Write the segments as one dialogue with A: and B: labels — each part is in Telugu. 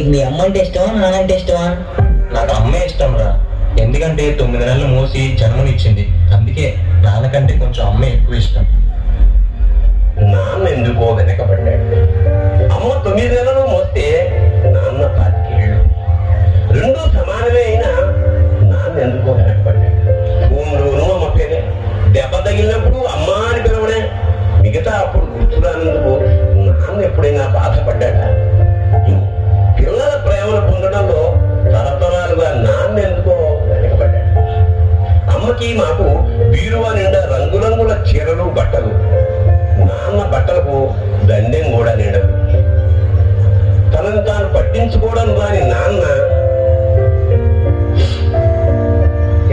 A: నీకు మీ అమ్మ అంటే ఇష్టమా నాన్న అంటే ఇష్టమా?
B: నాకు అమ్మే ఇష్టం రా. ఎందుకంటే 9 నెలలు మోసి జన్మనిచ్చింది. అందుకే నాన్నకంటే కొంచెం అమ్మే ఎక్కువ ఇష్టం.
C: నాన్న ఎందుకో వెనకబడ్డాడు. అమ్మ 9 నెలలు మోస్తే నాన్న 4 ఏళ్ళు. రెండూ సమానమే అయినా నాన్న ఎందుకో వెనకబడ్డాడు. భూమిలోనూ అమ్మకేనే. దెబ్బ తగిలినప్పుడు అమ్మ అని పిలవడే. మిగతా అప్పుడు గుర్తురానందుకు నాన్న ఎప్పుడైనా బాధపడ్డాడా? పిల్లల ప్రేమను పొందడంలో తరతరాలుగా నాన్న ఎందుకో వెనకబడ్డాడు. అమ్మకి మాకు బీరువా నిండా రంగురంగుల చీరలు బట్టలు. నాన్న బట్టలకు దండెం కూడా నిండదు. తనను తాను పట్టించుకోవడం రాని నాన్న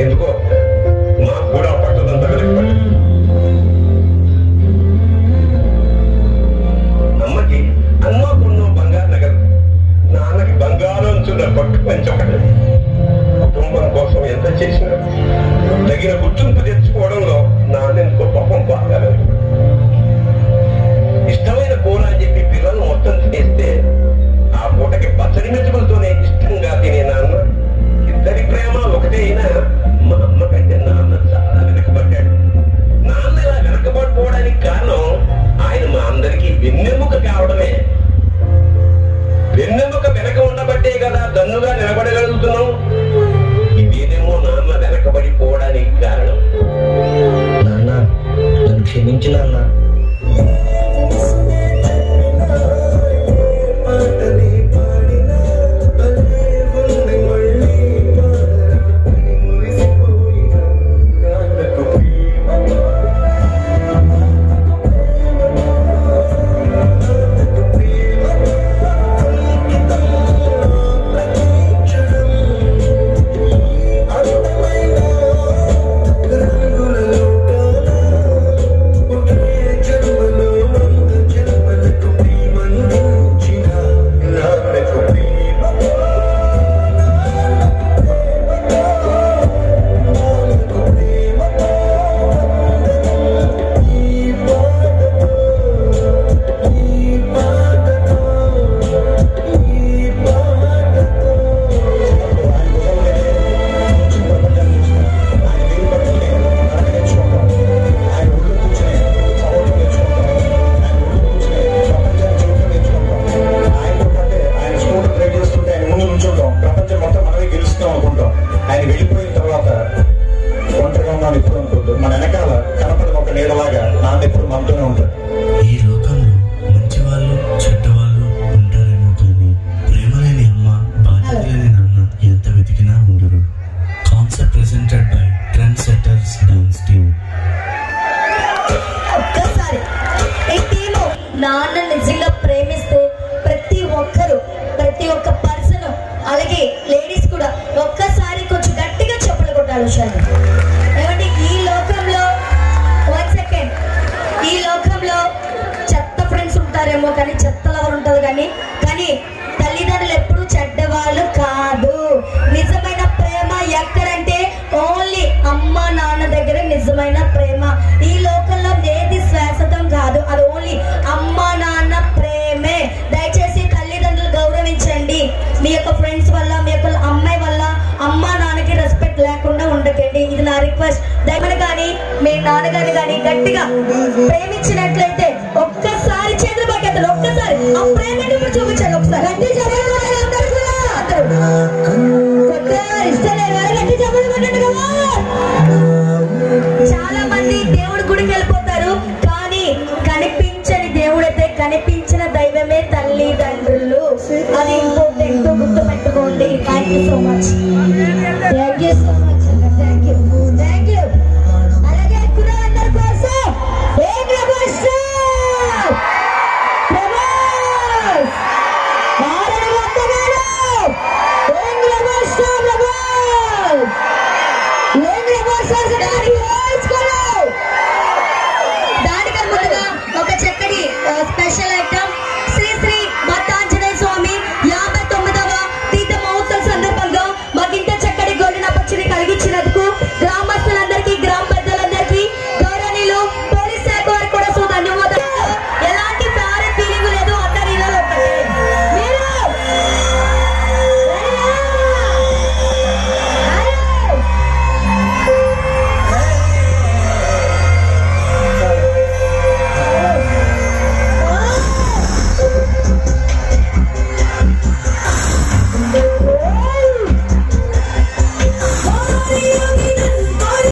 C: ఎందుకో మాకు కూడా పట్టదంతా వెనకబడ్డాడు. అమ్మకి అన్నో కొన్నో బంగారు నగలు, నాన్నకి బంగారం చున్న పట్టు పంచొకటి. కుటుంబం కోసం ఎంత చేసినా తగిన గుర్తింపు తెచ్చుకోవడంలో నాన్నెందుకో పాపం బాగా ఇష్టమైన కూర అని చెప్పి పిల్లలు మొత్తం తినేస్తే ఆ పూటకి పచ్చడి మెతుకులతోనే ఇష్టంగా తినే నాన్న. ఇద్దరి ప్రేమ ఒకటే అయినా మా అమ్మ కంటే నాన్న చాలా వెనకబడ్డాడు. నాన్న ఇలా వెనకబడిపోవడానికి కారణం ఆయన మా అందరికీ వెన్నెముక కావడమే. వెన్నెముక వెనక ఉండబట్టే కదా దన్నుగా నిలబడగలుగుతున్నాం. ఇదేనేమో నాన్న వెనకబడిపోవడానికి కారణం.
A: నాన్న నన్ను క్షమించు నాన్న.
D: నాన్న నిజంగా ప్రేమిస్తే ప్రతి ఒక్క పర్సన్ అలాగే లేడీస్ కూడా ఒక్కసారి కొంచెం గట్టిగా చెప్పులు కొట్టాలి. ఏమంటే ఈ లోకంలో 1 సెకండ్, ఈ లోకంలో చెత్త ఫ్రెండ్స్ ఉంటారేమో కానీ చెత్త లవర్ ఉంటుంది కానీ తల్లిదండ్రులు ఎప్పుడు చెడ్డవాళ్ళు కాదు. నిజమైన ప్రేమ ఎక్కడంటే ఓన్లీ అమ్మ నాన్న దగ్గర నిజమైన ప్రేమ. ఈ లోకంలో ఏది శాశ్వతం కాదు, అది ఓన్లీ అమ్మ నాన్న ప్రేమే. దయచేసి తల్లిదండ్రులు గౌరవించండి. మీ యొక్క ఫ్రెండ్స్ వల్ల, మీ యొక్క అమ్మాయి వల్ల అమ్మ నాన్నకి రెస్పెక్ట్ లేకుండా ఉండకండి. ఇది నా రిక్వెస్ట్. దయమని కానీ మీ నాన్నగారిని కానీ గట్టిగా ప్రేమించినట్లయితే ఒక్కసారి చేతులు పట్టేస్తారు. ఒక్కసారి ఆ ప్రేమని ఇప్పుడు చూపించాలి. ఒకసారి గట్టి చాలా మంది దేవుడి గుడికి వెళ్ళిపోతారు కానీ కనిపించని దేవుడైతే, కనిపించిన దైవమే తల్లిదండ్రులు. అది ఇంపార్టెంట్, గుర్తు పెట్టుకోండి. Thank you so much.